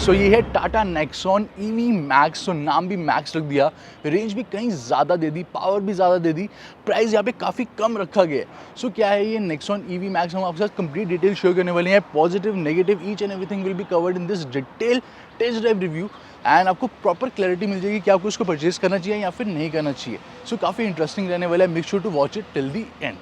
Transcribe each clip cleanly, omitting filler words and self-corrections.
सो ये है Tata Nexon EV max. सो नाम भी मैक्स रख दिया, रेंज भी कहीं ज़्यादा दे दी, पावर भी ज़्यादा दे दी, प्राइस यहाँ पे काफ़ी कम रखा गया है। सो क्या है ये नेक्सॉन EV मैक्स, हम आपके साथ कंप्लीट डिटेल शेयर करने वाले हैं। Positive negative each and everything will be covered in this detail test drive review and आपको प्रॉपर क्लैरिटी मिल जाएगी कि आपको इसको परचेज करना चाहिए या फिर नहीं करना चाहिए। सो काफ़ी इंटरेस्टिंग रहने वाला है, make sure to watch it till the end.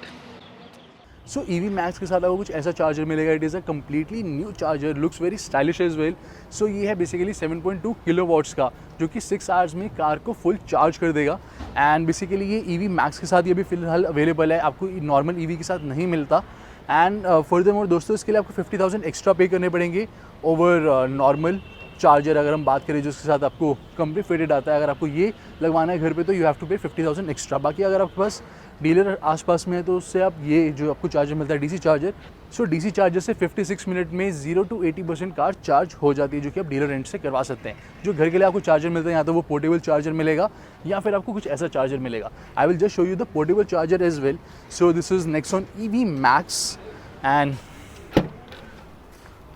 So EV Max के साथ आपको कुछ ऐसा चार्जर मिलेगा। It is a completely new charger, looks very stylish as well. So ये है बेसिकली 7.2 किलोवाट्स का, जो कि 6 आवर्स में कार को फुल चार्ज कर देगा। एंड बेसिकली ये EV मैक्स के साथ ये भी फिलहाल अवेलेबल है, आपको नॉर्मल EV के साथ नहीं मिलता। एंड फर्दरमोर दोस्तों, इसके लिए आपको 50,000 एक्स्ट्रा पे करने पड़ेंगे ओवर नॉर्मल चार्जर। अगर हम बात करें जिसके साथ आपको कंपनी फिटेड आता है, अगर आपको ये लगवाना है घर पे तो यू हैव टू पे 50,000 एक्स्ट्रा। बाकी अगर आपके पास डीलर आसपास में है तो उससे आप ये जो आपको चार्जर मिलता है DC चार्जर, सो DC चार्जर से 56 मिनट में 0 to 80% कार चार्ज हो जाती है, जो कि आप डीलर रेंट से करवा सकते हैं। जो घर के लिए आपको चार्जर मिलता है, या तो वो पोर्टेबल चार्जर मिलेगा या फिर आपको कुछ ऐसा चार्जर मिलेगा। I will just show you the portable charger as well. So this is Nexon EV Max and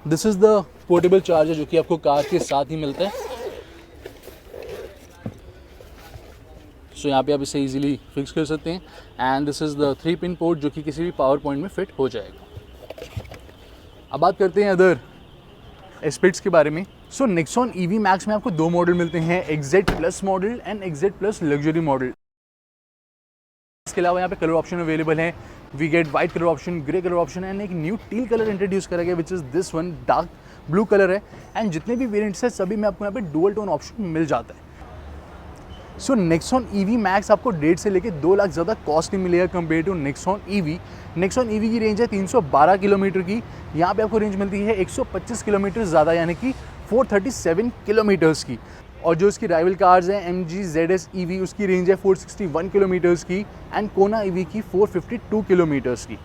this is the portable charger जो कि आपको कार के साथ ही मिलता है। सो यहाँ पे आप इसे इजीली फिक्स कर सकते हैं। एंड दिस इज़ द 3-पिन पोर्ट जो कि किसी भी पावर पॉइंट में फिट हो जाएगा। अब बात करते हैं अदर एस्पेक्ट्स के बारे में। सो नेक्सॉन EV मैक्स में आपको 2 मॉडल मिलते हैं, XZ plus model and XZ plus luxury model. इसके अलावा यहाँ पे कलर ऑप्शन अवेलेबल है। We get white colour option, grey colour option and एक न्यू टील कलर इंट्रोड्यूस करा गया which is this one, dark blue colour है। And जितने भी वेरिएंट्स हैं सभी में आपको यहाँ पे डुअल टोन ऑप्शन मिल जाता है। सो नेक्सॉन EV मैक्स आपको 1.5 से लेकर 2 लाख ज़्यादा कॉस्टली मिलेगा compare to Nexon EV। Nexon EV की रेंज है 312 किलोमीटर की, यहाँ पे आपको रेंज मिलती है 125 किलोमीटर ज़्यादा, यानी कि 437 किलोमीटर्स की। और जो इसकी राइवल कार्स हैं MG ZS EV, उसकी रेंज है 461 किलोमीटर्स की एंड कोना EV की 452 किलोमीटर्स की।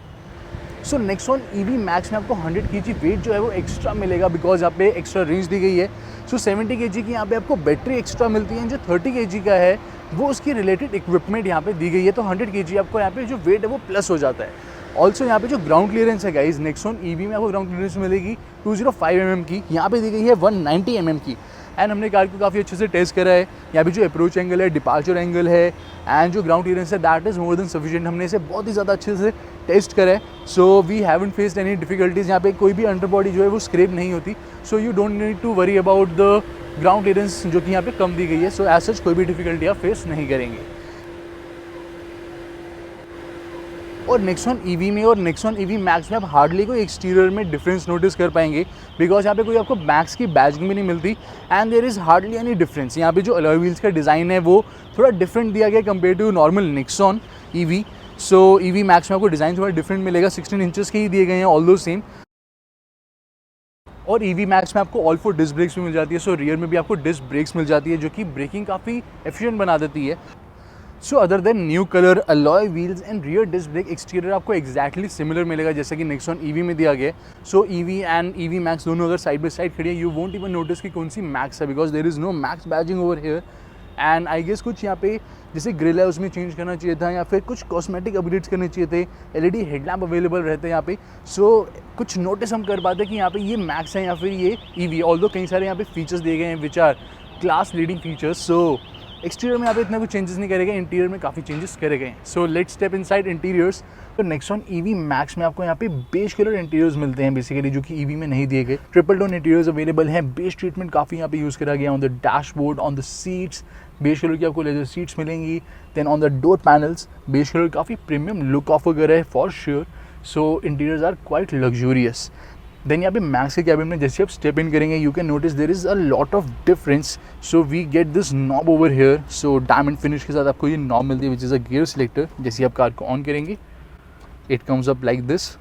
सो नेक्सॉन EV मैक्स में आपको 100 kg वेट जो है वो एक्स्ट्रा मिलेगा, बिकॉज यहाँ पे एक्स्ट्रा रेंज दी गई है। सो 70 kg की यहाँ पे आपको बैटरी एक्स्ट्रा मिलती है, जो 30 kg का है वो उसकी रिलेटेड इक्विपमेंट यहाँ पे दी गई है। तो 100 kg आपको यहाँ पे जो वेट है वो प्लस हो जाता है। ऑल्सो यहाँ पे जो ग्राउंड क्लियरेंस है गाइज, नेक्सॉन EV में आपको ग्राउंड क्लियरेंस मिलेगी 205 mm की, यहाँ पे दी गई है 190 mm की। एंड हमने कार को काफ़ी अच्छे से टेस्ट करा है। यहाँ पे जो अप्रोच एंगल है, डिपार्चर एंगल है एंड जो ग्राउंड क्लियरेंस है, that is more than sufficient. हमने इसे बहुत ही ज़्यादा अच्छे से टेस्ट करा है। So we haven't faced any difficulties. यहाँ पे कोई भी अंडर बॉडी जो है वो स्क्रैप नहीं होती। So you don't need to worry about the ground clearance जो कि यहाँ पे कम दी गई है। सो एज सच कोई भी डिफिकल्टी आप फेस नहीं करेंगे। और नेक्सॉन EV में और नेक्सॉन EV मैक्स में आप हार्डली कोई एक्सटीरियर में डिफरेंस नोटिस कर पाएंगे, बिकॉज यहाँ पे कोई आपको मैक्स की बैजिंग भी नहीं मिलती and there is hardly any difference. यहाँ पे जो अलॉय व्हील्स का डिज़ाइन है वो थोड़ा डिफरेंट दिया गया compare to normal Nexon EV। So EV max में आपको डिज़ाइन थोड़ा डिफरेंट मिलेगा, 16 इंचेस के ही दिए गए हैं ऑल दो सेम। और EV मैक्स में आपको ऑल 4 डिस्क ब्रेक्स भी मिल जाती है। सो रियर में भी आपको डिस्क ब्रेक्स मिल जाती है, जो कि ब्रेकिंग काफ़ी एफिशिएंट बना देती है। So other than new colour, alloy wheels and rear disc brake, exterior आपको एक्जैक्टली सिमिलर मिलेगा जैसा कि नेक्सॉन EV में दिया गया है। So EV and EV Max दोनों अगर साइड बाई साइड खड़ी है, यू वोंट इवन नोटिस कि कौन सी मैक्स है, because there is no Max badging over here. And I guess कुछ यहाँ पे जैसे ग्रिल है उसमें चेंज करना चाहिए था, या फिर कुछ कॉस्मेटिक अपग्रेड्स करने चाहिए थे। LED हेडलैम्प अवेलेबल रहते हैं यहाँ पे। सो कुछ नोटिस हम कर पाते हैं कि यहाँ पे ये मैक्स है या फिर ये EV। ऑल्दो कई सारे यहाँ पे फीचर्स दिए गए हैं which are class leading features. So exterior में यहाँ पे इतना कुछ चेंजेस नहीं करेगा, इंटीरियर में काफ़ी चेंजेस करे गए हैं। So let's step inside interiors. तो नेक्सॉन EV मैक्स में आपको यहाँ पे बेज कलर इंटीरियर्स मिलते हैं बेसिकली, जो कि EV में नहीं दिए गए। ट्रिपल टोन इंटीरियर्स अवेलेबल हैं। बेज ट्रीटमेंट काफ़ी यहाँ पे यूज़ करा गया on the dashboard, on the seats beige colour की आपको लेदर सीट्स मिलेंगी। Then on the door panels beige colour काफ़ी प्रीमियम लुक ऑफर कर रहा है for sure. So interiors are quite luxurious. Then यहाँ पे मैक्स के कैबिन में जैसे आप स्टेप इन करेंगे, you can notice there is a lot of difference. So we get this knob over here. So diamond finish के साथ आपको ये नॉब मिलती है which is a gear selector. जैसे आप कार को ऑन करेंगे, it comes up like this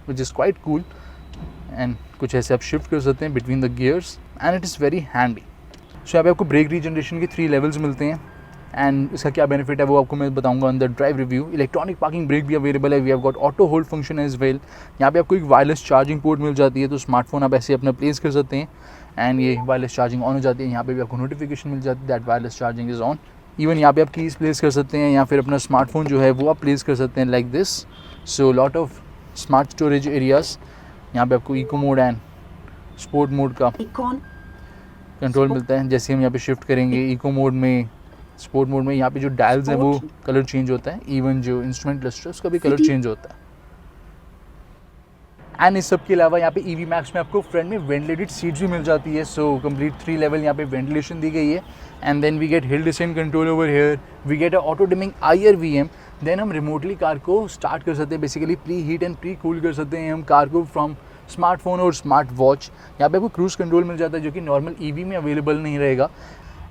which is quite cool and कुछ ऐसे आप शिफ्ट कर सकते हैं between the gears and it is very handy. So यहाँ पे आपको ब्रेक रीजनरेशन के 3 लेवल्स मिलते हैं एंड इसका क्या बेनिफिट है वो आपको मैं बताऊंगा on the drive review. Electronic parking brake भी अवेलेबल है। We have got auto hold function as well. यहाँ पे आपको एक वायरलेस चार्जिंग पोर्ट मिल जाती है, तो स्मार्टफोन आप ऐसे अपना प्लेस कर सकते हैं एंड ये वायरलेस चार्जिंग ऑन हो जाती है। यहाँ पे भी आपको नोटिफिकेशन मिल जाती है that wireless charging is on. Even यहाँ पे आप कीज़ प्लेस कर सकते हैं या फिर अपना स्मार्टफोन जो है वो आप प्लेस कर सकते हैं like this. So lot of smart storage areas. यहाँ पे आपको eco mode and sport mode का कंट्रोल मिलता है। जैसे हम यहाँ पे शिफ्ट करेंगे इको मोड में, स्पोर्ट मोड में, यहाँ पे जो डायल्स हैं वो कलर चेंज होता है, इवन जो इंस्ट्रूमेंट क्लस्टर उसका भी कलर चेंज होता है। एंड इस सब के अलावा यहाँ पे EV Max में आपको फ्रंट में वेंटिलेटेड सीट्स भी मिल जाती है। सो कंप्लीट 3 लेवल यहाँ पे वेंटिलेशन दी गई है। And then we get hill descent control over here, we get a auto dimming IR/VM। देन हम रिमोटली कार को स्टार्ट कर सकते हैं, basically pre heat and pre cool कर सकते हैं हम कार को फ्रॉम स्मार्टफोन और स्मार्ट वॉच। यहाँ पे आपको क्रूज कंट्रोल मिल जाता है जो कि नॉर्मल EV में अवेलेबल नहीं रहेगा।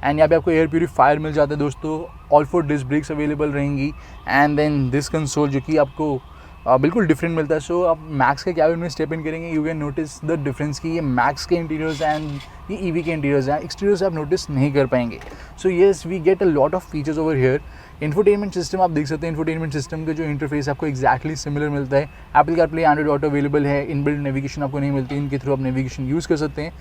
एंड यहाँ पे आपको एयर प्यूरीफायर मिल जाता है दोस्तों, ऑल 4 डिस्क ब्रेक्स अवेलेबल रहेंगी। एंड देन दिस कंसोल जो कि आपको बिल्कुल डिफरेंट मिलता है। सो आप मैक्स के कैबिन में स्टेप इन करेंगे, you can notice the difference कि ये मैक्स के इंटीरियर्स एंड ये EV के इंटीरियर्स हैं, एक्सटीरियर्स आप नोटिस नहीं कर पाएंगे। So yes, we get a lot of features over here. Infotainment system आप देख सकते हैं, इंफोटेनमेंट सिस्टम का जो इंटरफेस आपको एक्जैक्टली सिमिलर मिलता है। Apple CarPlay, Android auto available है, इनबिल्ट नेविगेशन आपको नहीं मिलती, इनके थ्रू आप नेविगेशन यूज़ कर सकते हैं।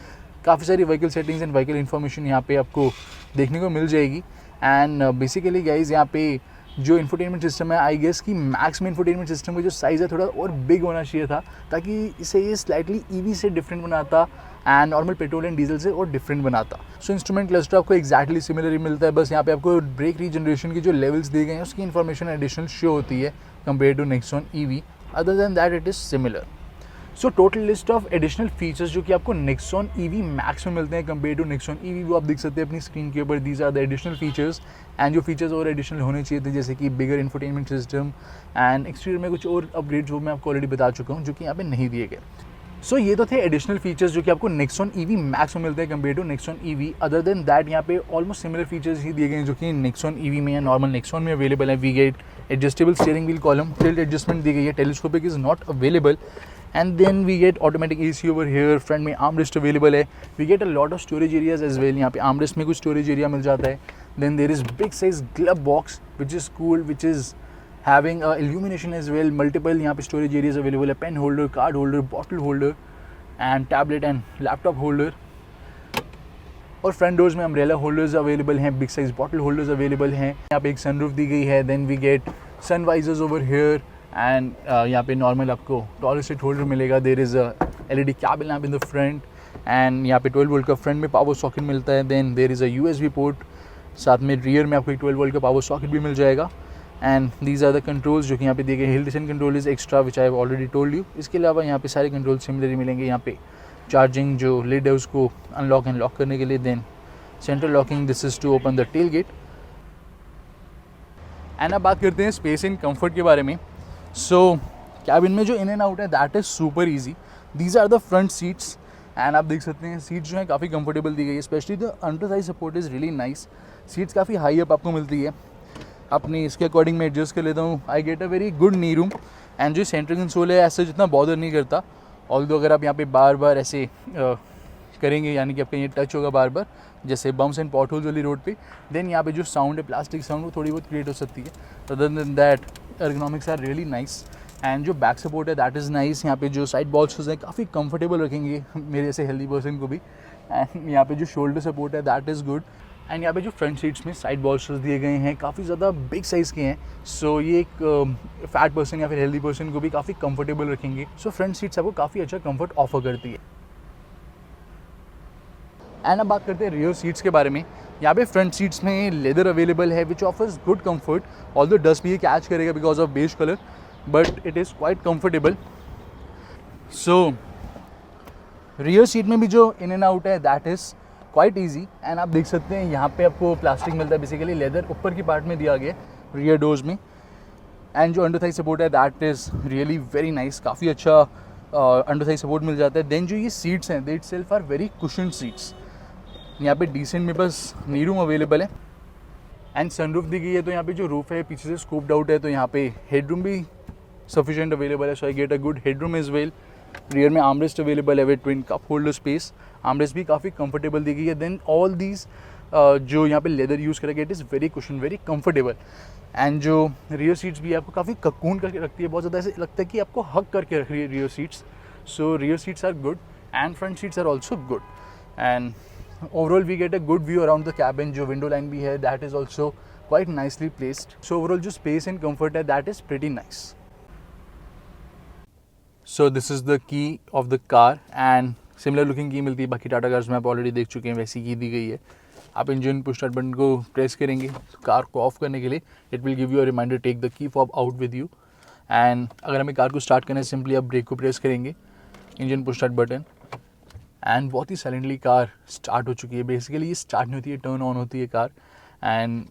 काफ़ी सारी vehicle settings and vehicle information यहाँ पे आपको देखने को मिल जाएगी। एंड बेसिकली गाइज यहाँ पे जो इंफोटेनमेंट सिस्टम है, आई गेस कि मैक्स में इंफोटेनमेंट सिस्टम का जो साइज़ है थोड़ा और बिग होना चाहिए था, ताकि इसे ये स्लाइटली EV से डिफरेंट बनाता and normal petrol and diesel से और डिफरेंट बनाता। सो इंस्ट्रूमेंट क्लस्टर आपको एक्जैक्टली सिमिलर ही मिलता है, बस यहाँ पे आपको ब्रेक रीजनरेशन की जो लेवल्स दिए गए हैं उसकी इन्फॉर्मेशन एडिशनल शो होती है compare to Nexon EV। Other than that it is similar. So total list of additional features जो कि आपको नेक्सॉन EV Max में मिलते हैं कंपेयर टू नेक्सॉन EV, वो आप देख सकते हैं अपनी स्क्रीन के ऊपर। These are the additional features. And जो फीचर्स और एडिशनल होने चाहिए थे, जैसे कि bigger infotainment system and exterior में कुछ और अपग्रेड्स, वो मैं आपको ऑलरेडी बता चुका हूँ, जो कि यहाँ पे नहीं दिए गए। सो ये तो थे एडिशनल फीचर्स जो कि आपको नेक्सॉन EV Max में मिलते हैं compare to Nexon EV। Other than that यहाँ पे ऑलमोस्ट सिमिलर फीचर्स ही दिए गए हैं जो कि नेक्सॉन EV में या नॉर्मल नेक्सॉन में अवेलेबल है। We get adjustable steering wheel column, tilt adjustment दी गई है, telescopic is not available. And then we get automatic AC over here, front में armrest अवेलेबल है। we get a lot of storage areas as well, यहाँ पे armrest में कुछ storage area मिल जाता है। then there is big size glove box which is cool, which is having illumination as well, multiple यहाँ पे storage areas available है, pen holder, card holder, bottle holder and tablet and laptop holder। और front doors में umbrella holders available हैं, big size bottle holders available हैं। यहाँ पे एक सनरूफ दी गई है। Then we get sun visors over here and यहाँ पे नॉर्मल आपको टॉल सीट होल्डर मिलेगा। There is a LED cabin lamp in the front and यहाँ पे 12 वोल्ट का फ्रंट में पावर सॉकेट मिलता है। Then there is a USB port, साथ में रियर में आपको एक 12 वोल्ट का पावर सॉकेट भी मिल जाएगा। And these are the controls जो कि यहाँ पे दिए गए। Hill descent control is extra which I have already told you. इसके अलावा यहाँ पे सारे कंट्रोल सिमिलर मिलेंगे। यहाँ पे चार्जिंग जो लिड है उसको अनलॉक एंड लॉक करने के लिए। Then central locking, this is to open the tailgate. And अब बात करते हैं स्पेस एंड कंफर्ट के बारे में। सो कैबिन में जो इन एंड आउट है that is super easy. These are the front seats and आप देख सकते हैं सीट्स जो है काफ़ी कंफर्टेबल दी गई है, specially the under size support is really nice. Seats काफ़ी हाई अप आपको मिलती है, अपनी इसके अकॉर्डिंग मैं एडजस्ट कर लेता हूँ। आई get a very good knee room and जो सेंट्रल कंसोल है ऐसे जितना बॉदर नहीं करता। ऑल्दो अगर आप यहाँ पे बार बार ऐसे करेंगे, यानी कि आपका ये टच होगा बार बार जैसे बम्स एंड पॉट होल्स वाली रोड पे, देन यहाँ पे जो साउंड है प्लास्टिक साउंड वो थोड़ी बहुत क्रिएट हो सकती है। Other than that ergonomics are really nice and जो बैक सपोर्ट है दैट इज़ नाइस। यहाँ पे जो साइड बॉल्स हैं काफ़ी कंफर्टेबल रखेंगे मेरे जैसे हेल्दी पर्सन को भी। एंड यहाँ पे जो शोल्डर सपोर्ट है दैट इज़ गुड। एंड यहाँ पे जो फ्रंट सीट्स में साइड बॉल्स्टर्स दिए गए हैं काफ़ी ज़्यादा बिग साइज़ के हैं। सो ये एक फैट पर्सन या फिर हेल्दी पर्सन को भी काफ़ी कंफर्टेबल रखेंगे। सो फ्रंट सीट्स आपको काफ़ी अच्छा कंफर्ट ऑफर करती है। एंड अब बात करते हैं रियर सीट्स के बारे में। यहाँ पे फ्रंट सीट्स में लेदर अवेलेबल है which offers good comfort. Although dust भी ये कैच करेगा because of beige colour, but it is quite comfortable. So rear seat में भी जो इन एंड आउट है that is quite easy. And आप देख सकते हैं यहाँ पे आपको प्लास्टिक मिलता है, बेसिकली लेदर ऊपर की पार्ट में दिया गया रियर डोर्स में। एंड जो अंडर थाई सपोर्ट है that is really very nice, काफ़ी अच्छा अंडर थाई सपोर्ट मिल जाता है। देन जो ये सीट्स हैं they itself are very cushion seats. यहाँ पे डिसेंट में बस नी रूम अवेलेबल है एंड सनरूफ दी गई है, तो यहाँ पे जो रूफ है पीछे से स्कूप्ड आउट है, तो यहाँ पे हेडरूम भी सफिशिएंट अवेलेबल है। So I get a good headroom as well. Rear में आर्मरेस्ट अवेलेबल है with twin cup holder space. Armrest भी काफ़ी कंफर्टेबल दी गई है। देन ऑल दीज जो यहाँ पे लेदर यूज़ करेगा it is very cushion, very comfortable. And जो रियर सीट्स भी आपको काफ़ी ककून करके रखती है, बहुत ज़्यादा ऐसे लगता है कि आपको हक करके रख रही है rear seats. So rear seats are good and front seats are also good. And overall we get a good view around the cabin। जो window line भी है that is also quite nicely placed। so overall जो space and comfort है that is pretty nice। so this is the key of the car and similar looking की मिलती है, बाकी Tata cars में आप ऑलरेडी देख चुके हैं वैसी की दी गई है। आप इंजन पुश स्टार्ट बटन को प्रेस करेंगे कार को ऑफ करने के लिए, it will give you a reminder take the key fob out with you. And अगर हमें कार को स्टार्ट करना है, सिंपली आप ब्रेक को प्रेस करेंगे, engine push start button, and बहुत ही साइलेंटली कार स्टार्ट हो चुकी है। बेसिकली ये स्टार्ट नहीं होती है, टर्न ऑन होती है कार। एंड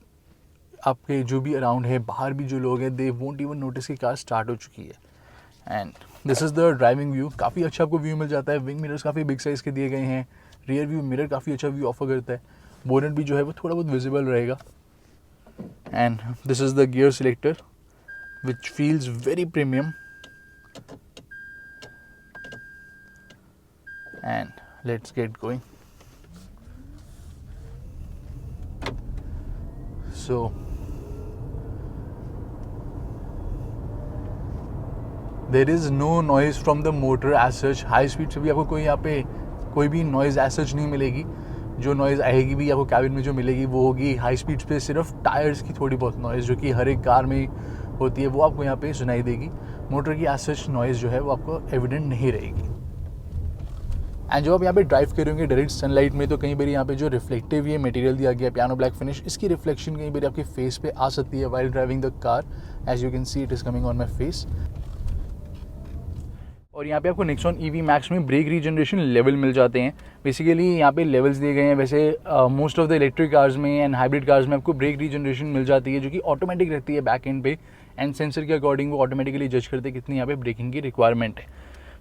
आपके जो भी अराउंड है, बाहर भी जो लोग हैं, दे वोंट इवन नोटिस कि कार स्टार्ट हो चुकी है। And this is the driving view. काफ़ी अच्छा आपको व्यू मिल जाता है। विंग मिरर्स काफ़ी बिग साइज़ के दिए गए हैं। रियर व्यू मिरर काफ़ी अच्छा व्यू ऑफर करता है। बोनेट भी जो है वो थोड़ा बहुत विजिबल रहेगा। And this is the gear selector which feels very premium. And let's get going. So there is no noise from the motor as such. High speed से भी आपको कोई यहाँ पे कोई भी नॉइज़ एज सच नहीं मिलेगी। जो नॉइज़ आएगी भी आपको कैबिन में जो मिलेगी वो होगी हाई स्पीड पे सिर्फ टायर्स की थोड़ी बहुत नॉइज़, जो कि हर एक कार में होती है, वो आपको यहाँ पे सुनाई देगी। मोटर की एज सच नॉइज़ जो है वो आपको एविडेंट नहीं रहेगी। एंड जब आप यहाँ पे ड्राइव करेंगे डायरेक्ट सनलाइट में, तो कई बार यहाँ पे जो रिफ्लेक्टिव ये मटेरियल दिया गया है, पियानो ब्लैक फिनिश, इसकी रिफ्लेक्शन कई बार आपके फेस पे आ सकती है while driving the car. As you can see it is coming on my face. और यहाँ पे आपको नेक्सॉन EV मैक्स में ब्रेक रीजनरेशन लेवल मिल जाते हैं। बेसिकली यहाँ पे लेवल्स दिए गए हैं। वैसे most of the electric cars में एंड हाइब्रिड कार्स में आपको ब्रेक रीजनरेशन मिल जाती है, जो कि ऑटोमेटिक रहती है बैक एंड पे, एंड सेंसर के अकॉर्डिंग वो ऑटोमेटिकली जज करते हैं कितनी यहाँ पे ब्रेकिंग की रिक्वायरमेंट है।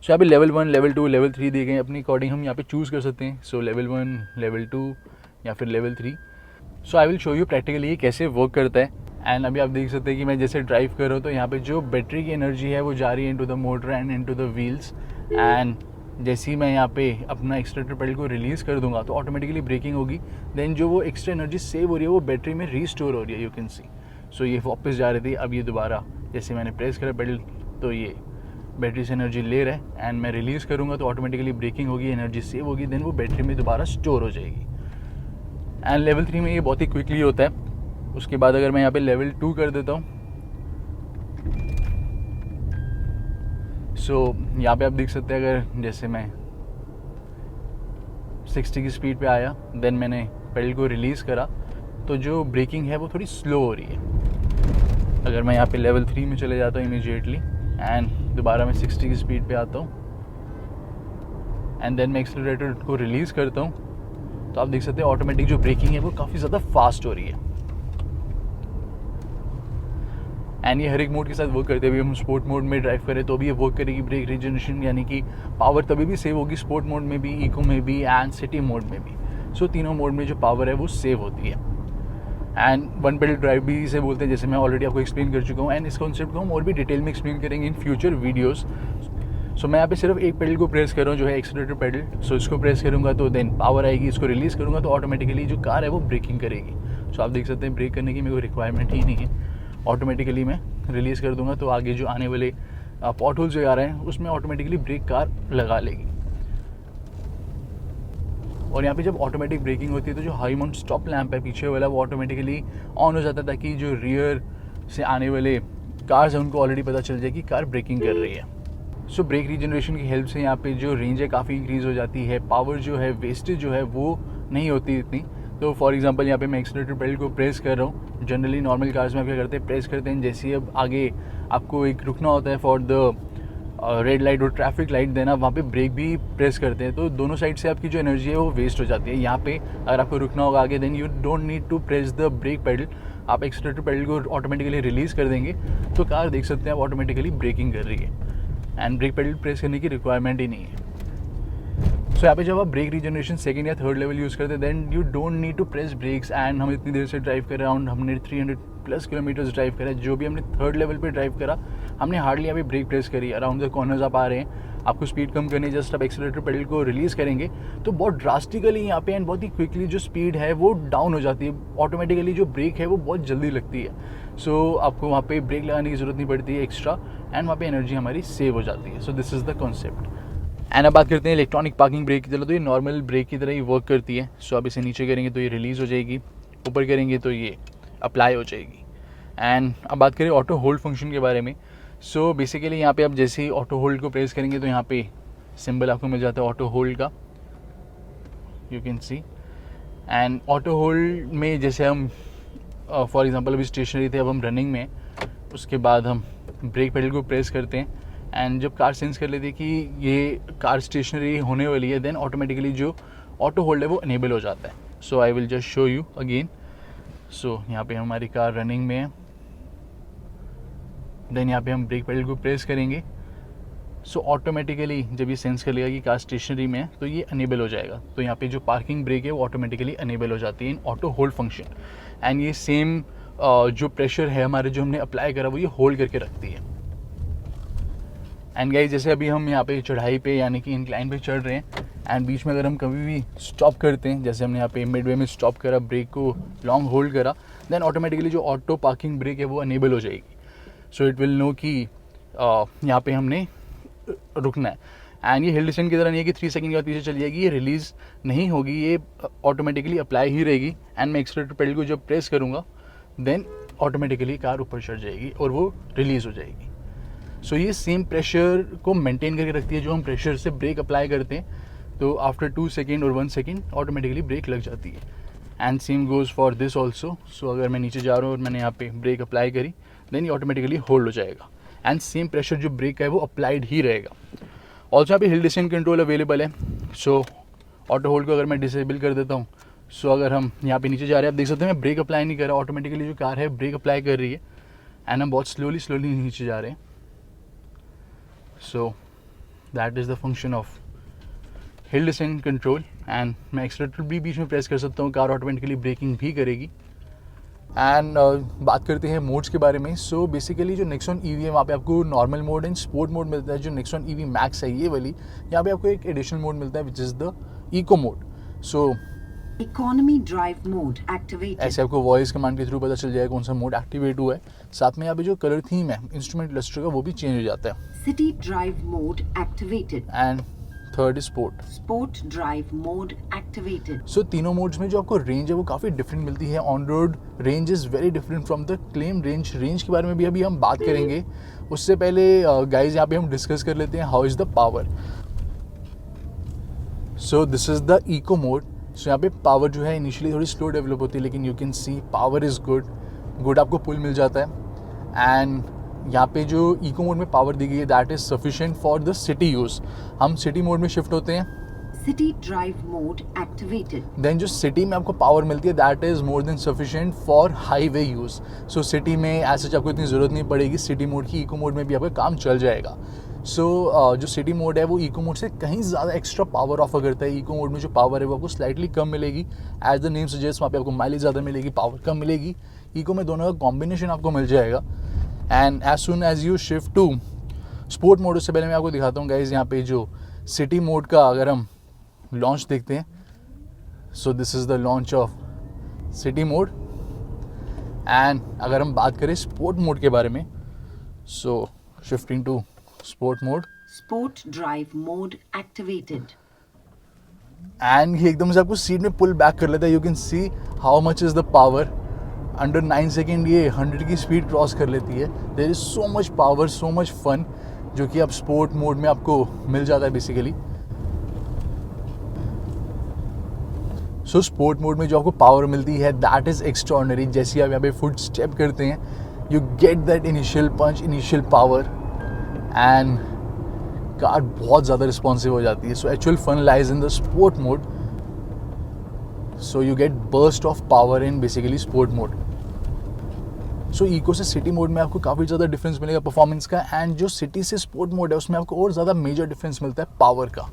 सो यहाँ पे लेवल 1, लेवल 2, लेवल 3 दिए गए हैं। अपनी अकॉर्डिंग हम यहाँ पे चूज़ कर सकते हैं। सो लेवल 1, लेवल 2 या फिर level 3। So I will show you practically ये कैसे वर्क करता है। एंड अभी आप देख सकते हैं कि मैं जैसे ड्राइव कर रहा हूँ, तो यहाँ पे जो बैटरी की एनर्जी है वो जा रही है into the motor and into the wheels. And जैसे ही मैं यहाँ पे अपना एक्सलेटर पेडल को रिलीज़ कर दूंगा तो ऑटोमेटिकली ब्रेकिंग होगी। देन जो वो एक्स्ट्रा एनर्जी सेव हो रही है वो बैटरी में रीस्टोर हो रही है, यू कैन सी। सो ये वापस जा रही थी, अब ये दोबारा जैसे मैंने प्रेस करा पेडल तो ये बैटरी से एनर्जी ले रहा है, एंड मैं रिलीज़ करूँगा तो ऑटोमेटिकली ब्रेकिंग होगी, एनर्जी सेव होगी, देन वो बैटरी में दोबारा स्टोर हो जाएगी। एंड लेवल 3 में ये बहुत ही क्विकली होता है। उसके बाद अगर मैं यहाँ पे लेवल 2 कर देता हूँ, सो यहाँ पे आप देख सकते हैं, अगर जैसे मैं 60 की स्पीड पे आया, देन मैंने पेडल को रिलीज़ करा, तो जो ब्रेकिंग है वो थोड़ी स्लो हो रही है। अगर मैं यहाँ पे लेवल 3 में चले जाता हूँ इमीडिएटली, एंड दोबारा मैं 60 की स्पीड पे आता हूँ, एंड देन मैं एक्सेलरेटर को रिलीज़ करता हूँ, तो आप देख सकते हैं ऑटोमेटिक जो ब्रेकिंग है वो काफ़ी ज़्यादा फास्ट हो रही है। एंड ये हर एक मोड के साथ वर्क करते हुए, हम स्पोर्ट मोड में ड्राइव करें तो भी ये वर्क करेगी ब्रेक रीजनरेशन, यानी कि पावर तभी भी सेव होगी स्पोर्ट मोड में भी, इको में भी एंड सिटी मोड में भी। सो तीनों मोड में जो पावर है वो सेव होती है। एंड वन पेडल ड्राइव भी इसे बोलते हैं, जैसे मैं ऑलरेडी आपको एक्सप्लेन कर चुका हूँ। एंड इस कॉन्सेप्ट को हम और भी डिटेल में एक्सप्लेन करेंगे इन फ्यूचर वीडियोज़। सो मैं यहाँ पे सिर्फ एक पेडल को प्रेस कर रहा हूँ, जो है एक्सीलरेटर पेडल। सो इसको प्रेस करूँगा तो देन पावर आएगी, इसको रिलीज़ करूँगा तो ऑटोमेटिकली जो कार है वो ब्रेकिंग करेगी। सो आप देख सकते हैं ब्रेक करने की मेरे को रिक्वायरमेंट ही नहीं है, ऑटोमेटिकली मैं रिलीज़ कर दूंगा तो आगे जो आने वाले पॉट होल्स जो आ रहे हैं उसमें ऑटोमेटिकली ब्रेक कार लगा लेगी। और यहाँ पे जब ऑटोमेटिक ब्रेकिंग होती है तो जो हाई माउंट स्टॉप लैंप है पीछे वाला वो ऑटोमेटिकली ऑन हो जाता है, ताकि जो रियर से आने वाले कार्स हैं उनको ऑलरेडी पता चल जाए कि कार ब्रेकिंग कर रही है। सो ब्रेक रीजनरेशन की हेल्प से यहाँ पे जो रेंज है काफ़ी इंक्रीज़ हो जाती है, पावर जो है वेस्टेज जो है वो नहीं होती इतनी। तो फॉर एग्जांपल यहाँ पे मैं एक्सीलरेटर पेडल को प्रेस कर रहा हूँ। जनरली नॉर्मल कार्स में आप क्या करते हैं, प्रेस करते हैं, जैसे ही अब आगे आपको एक रुकना होता है फॉर द रेड लाइट और ट्रैफिक लाइट, देना वहाँ पे ब्रेक भी प्रेस करते हैं, तो दोनों साइड से आपकी जो एनर्जी है वो वेस्ट हो जाती है। यहाँ पे अगर आपको रुकना होगा आगे, then you don't need to press the brake pedal, आप एक्सीलरेटर पेडल को ऑटोमेटिकली रिलीज़ कर देंगे तो कार देख सकते हैं आप ऑटोमेटिकली ब्रेकिंग कर रही है, एंड ब्रेक पेडल प्रेस करने की रिक्वायरमेंट ही नहीं है। सो यहाँ पे जब आप ब्रेक रीजनरेशन सेकंड या थर्ड लेवल यूज़ करते हैं, then you don't need to press brakes. And हम इतनी देर से ड्राइव कर अराउंड हमने 300+ किलोमीटर्स ड्राइव करा, जो भी हमने थर्ड लेवल पे ड्राइव करा हमने हार्डली यहाँ पे ब्रेक प्रेस करी। अराउंड द कॉर्नर्स आप आ रहे हैं, आपको स्पीड कम करनी, जस्ट आप एक्सीलरेटर पेडल को रिलीज़ करेंगे तो बहुत ड्रास्टिकली यहाँ पे एंड बहुत ही क्विकली जो स्पीड है वो डाउन हो जाती है। ऑटोमेटिकली जो ब्रेक है वो बहुत जल्दी लगती है। सो आपको वहाँ पे ब्रेक लगाने की ज़रूरत नहीं पड़ती है एक्स्ट्रा, एंड वहाँ पे एनर्जी हमारी सेव हो जाती है। सो this is the concept. And अब बात करते हैं इलेक्ट्रॉनिक पार्किंग ब्रेक की तरह, तो ये नॉर्मल ब्रेक की तरह ही वर्क करती है। सो आप इसे नीचे करेंगे तो ये रिलीज़ हो जाएगी, ऊपर करेंगे तो ये अप्लाई हो जाएगी। एंड अब बात करें ऑटो होल्ड फंक्शन के बारे में। सो बेसिकली यहाँ पे आप जैसे ही ऑटो होल्ड को प्रेस करेंगे तो यहाँ पे सिंबल आपको मिल जाता है ऑटो होल्ड का, you can C. And auto hold में जैसे हम फॉर एग्जांपल अभी स्टेशनरी थे, अब हम रनिंग में, उसके बाद हम ब्रेक पेडल को प्रेस करते हैं एंड जब कार सेंस कर लेती है कि ये कार स्टेशनरी होने वाली है, देन ऑटोमेटिकली जो ऑटो होल्ड है वो इनेबल हो जाता है। So I will just show you again. So यहाँ पे हमारी कार रनिंग में है, देन यहाँ पे हम ब्रेक पेडल को प्रेस करेंगे। सो ऑटोमेटिकली जब ये सेंस कर लेगा कि कार स्टेशनरी में है तो ये अनेबल हो जाएगा। तो यहाँ पे जो पार्किंग ब्रेक है वो ऑटोमेटिकली अनेबल हो जाती है इन ऑटो होल्ड फंक्शन। एंड ये सेम जो प्रेशर है हमारे जो हमने अप्लाई करा वो ये होल्ड करके रखती है। एंड गाइस जैसे अभी हम यहाँ पे चढ़ाई पे यानी कि इंक्लाइन पे चढ़ रहे हैं एंड बीच में अगर हम कभी भी स्टॉप करते हैं, जैसे हमने यहाँ पे मिडवे में स्टॉप करा, ब्रेक को लॉन्ग होल्ड करा, देन ऑटोमेटिकली जो ऑटो पार्किंग ब्रेक है वो अनेबल हो जाएगी। सो इट विल नो कि यहाँ पे हमने रुकना है। एंड ये हिल डिसेंट की तरह नहीं है कि 3 सेकंड के बाद पीछे चली जाएगी, ये रिलीज़ नहीं होगी, ये ऑटोमेटिकली अप्लाई ही रहेगी। एंड मैं एक्सीलरेटर पेडल को जब प्रेस करूँगा देन ऑटोमेटिकली कार ऊपर चढ़ जाएगी और वो रिलीज़ हो जाएगी। सो ये सेम प्रेशर को मेंटेन करके रखती है जो हम प्रेशर से ब्रेक अप्लाई करते हैं। तो आफ्टर 2 सेकेंड और 1 सेकेंड ऑटोमेटिकली ब्रेक लग जाती है। And same goes for this also. So अगर मैं नीचे जा रहा हूँ और मैंने यहाँ पे ब्रेक अप्लाई करी देन ये ऑटोमेटिकली होल्ड हो जाएगा एंड सेम प्रेशर जो ब्रेक का है वो अप्लाइड ही रहेगा। ऑल्सो यहाँ पे हिल डिसेंट कंट्रोल अवेलेबल है। सो ऑटो होल्ड को अगर मैं डिसेबल कर देता हूँ, सो अगर हम यहाँ पे नीचे जा रहे हैं, आप देख सकते हैं मैं ब्रेक अप्लाई नहीं कर रहा, ऑटोमेटिकली जो कार है ब्रेक अप्लाई कर रही है एंड हम बहुत स्लोली नीचे जा रहे हैं। So that is the function of hill descent control. And मैं एक्सीलरेटर भी बीच में प्रेस कर सकता हूँ, कार ऑटोमेटिकली ब्रेकिंग भी करेगी। एंड बात करते हैं मोड्स के बारे में। सो बेसिकली जो नेक्सॉन ईवी है वहाँ पे आपको normal mode and sport mode मिलता है। जो नेक्सॉन ईवी मैक्स है ये वाली, यहाँ पे आपको एक एडिशनल मोड मिलता है which is the eco mode. So economy drive mode activated. ऐसे आपको वॉइस कमांड के थ्रू पता चल जाएगा कौन सा मोड एक्टिवेट हुआ है। साथ में यहाँ पे जो कलर थीम है इंस्ट्रूमेंट लस्टर का वो भी चेंज हो जाता है। City drive mode activated. And third sport. Sport drive mode activated. So तीनों मोड्स में जो आपको रेंज है वो काफ़ी डिफरेंट मिलती है। On road range is very different from the claim range. Range के बारे में भी अभी हम बात करेंगे, उससे पहले गाइज यहाँ पे हम डिस्कस कर लेते हैं how is the power. So this is the eco mode. So यहाँ पे पावर जो है इनिशियली थोड़ी स्लो डेवलप होती है, लेकिन you can see power is good आपको पुल मिल जाता है। एंड यहाँ पे जो इको मोड में पावर दी गई है that is sufficient for the city use. हम सिटी मोड में शिफ्ट होते हैं, city drive mode activated. Then जो सिटी में आपको पावर मिलती है that is more than sufficient for highway use. So city में ऐसे आपको इतनी ज़रूरत नहीं पड़ेगी, सिटी मोड की इको मोड में भी आपका काम चल जाएगा। सो जो सिटी मोड है वो इको मोड से कहीं ज़्यादा एक्स्ट्रा पावर ऑफर करता है। इको मोड में जो पावर है वो आपको स्लाइटली कम मिलेगी, एज द नेम सजेस्ट वहाँ पे आपको माइलेज ज़्यादा मिलेगी, पावर कम मिलेगी। इको में दोनों का कॉम्बिनेशन आपको मिल जाएगा। And as soon as you shift to sport mode, उससे पहले मैं आपको दिखाता हूँ गाइज यहाँ पे जो सिटी मोड का अगर हम लॉन्च देखते हैं। So this is the launch of city mode. And अगर हम बात करें स्पोर्ट मोड के बारे में, so shifting to sport mode. Sport drive mode activated. And ये एकदम से आपको सीट में पुल बैक कर लेता है। You can see how much is the power. Under 9 second ये 100 की स्पीड क्रॉस कर लेती है। There is so much power, so much fun, जो कि आप स्पोर्ट मोड में आपको मिल जाता है बेसिकली। सो स्पोर्ट मोड में जो आपको पावर मिलती है दैट इज़ एक्स्ट्रॉर्डिनरी। जैसे आप यहाँ पे फुट स्टेप करते हैं, you get that initial punch, initial power, and car बहुत ज़्यादा रिस्पॉन्सिव हो जाती है। So actual fun lies in the sport mode. So you get burst of power in basically sport mode. So eco से city mode में आपको काफ़ी ज़्यादा डिफरेंस मिलेगा परफॉर्मेंस का। एंड जो सिटी से स्पोर्ट मोड है उसमें आपको और ज़्यादा मेजर डिफरेंस मिलता है पावर का।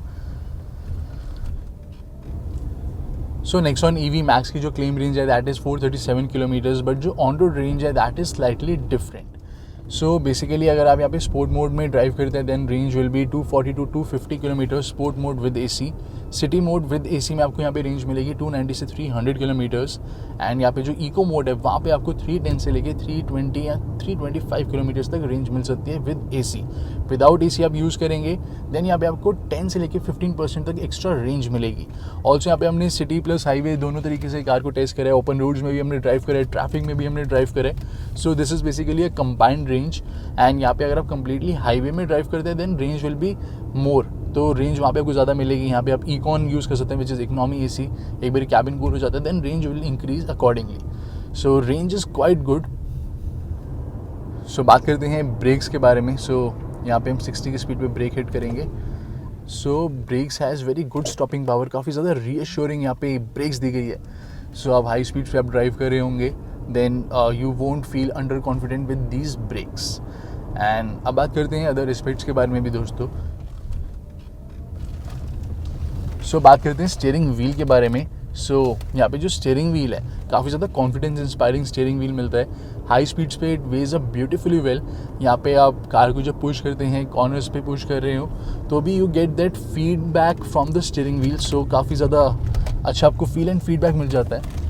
सो नेक्सॉन ईवी मैक्स की जो क्लेम रेंज है दैट इज़ 437 किलोमीटर्स, बट जो ऑन रोड रेंज है that is slightly different. So basically अगर आप यहाँ पे स्पोर्ट मोड में ड्राइव करते हैं then range will be 240 to 250 kilometre sport mode with AC. City mode with AC में आपको यहाँ पे रेंज मिलेगी 290 से 300 किलोमीटर्स। एंड यहाँ पे जो इको मोड है वहाँ पे आपको 310 से लेके 320 या 325 किलोमीटर्स तक रेंज मिल सकती है विद एसी। विदाउट एसी आप यूज़ करेंगे देन यहाँ पे आपको 10 से लेके 15% तक एक्स्ट्रा रेंज मिलेगी। ऑल्सो यहाँ पे हमने सिटी प्लस हाईवे दोनों तरीके से कार को टेस्ट करा है। ओपन रोड्स में भी हमने ड्राइव करा है, ट्रैफिक में भी हमने ड्राइव करा है। सो this is basically a combined range. And यहाँ पे अगर आप कम्प्लीटली हाईवे में ड्राइव करते हैं then range will be more. तो रेंज वहाँ पे आपको ज़्यादा मिलेगी। यहाँ पे आप इकॉन यूज़ कर सकते हैं विच इज़ इकोनॉमी AC। एक बार कैबिन कूल हो जाता है then range will increase accordingly. So range is quite good. So बात करते हैं ब्रेक्स के बारे में। सो यहाँ पे हम 60 की स्पीड पे ब्रेक हिट करेंगे। So brakes has very good stopping power, काफ़ी ज़्यादा रीअश्योरिंग यहाँ पे ब्रेक्स दी गई है। सो आप हाई स्पीड पे आप ड्राइव कर रहे होंगे then you won't feel under confident with these brakes. And अब बात करते हैं अदर एस्पेक्ट्स के बारे में भी दोस्तों। सो बात करते हैं स्टीयरिंग व्हील के बारे में। सो यहाँ पे जो स्टीयरिंग व्हील है काफ़ी ज़्यादा कॉन्फिडेंस इंस्पायरिंग स्टीयरिंग व्हील मिलता है। हाई स्पीड्स पे it weighs up beautifully well. यहाँ पे आप कार को जब पुश करते हैं, कॉर्नर्स पे पुश कर रहे हो तो भी you get that feedback from the steering wheel. So काफ़ी ज़्यादा अच्छा आपको फील एंड फीडबैक मिल जाता है।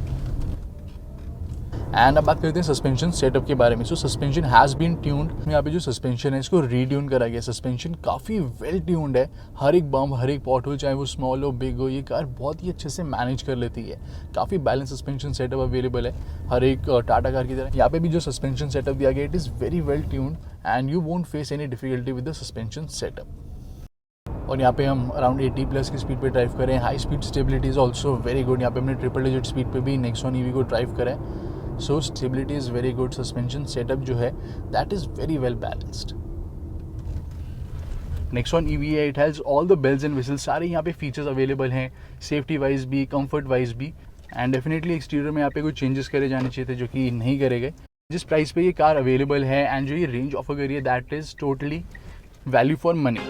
एंड अब बात करते हैं सस्पेंशन सेटअप के बारे में। सो सस्पेंशन हैज़ बीन ट्यून्ड। यहाँ पे जो सस्पेंशन है इसको रीट्यून करा गया। सस्पेंशन काफ़ी वेल ट्यून्ड है। हर एक बम्प, हर एक पॉट हो, चाहे वो स्मॉल हो बिग हो, ये कार बहुत ही अच्छे से मैनेज कर लेती है। काफ़ी बैलेंस सस्पेंशन सेटअप अवेलेबल है हर एक टाटा कार की तरह। यहाँ पे भी जो सस्पेंशन सेटअप दिया गया it is very well tuned and you won't face any difficulty with the suspension setup. और यहाँ पे हम अराउंड 80+ की स्पीड पे ड्राइव करें। High speed stability is also very good. यहाँ पे हमने ट्रिपल डिजिट स्पीड पे भी नेक्सॉन EV को ड्राइव करा है। So stability is very good. Suspension setup जो है that is very well balanced. Nexon EV है, it has all the bells and whistles, सारे यहाँ पे फीचर्स अवेलेबल हैं, सेफ्टी वाइज भी, कंफर्ट वाइज भी। एंड डेफिनेटली एक्सटीरियर में यहाँ पे कुछ चेंजेस करे जाने चाहिए थे जो कि नहीं करे गए। जिस प्राइस पे ये कार अवेलेबल है एंड जो ये रेंज ऑफर करी है that is totally value for money.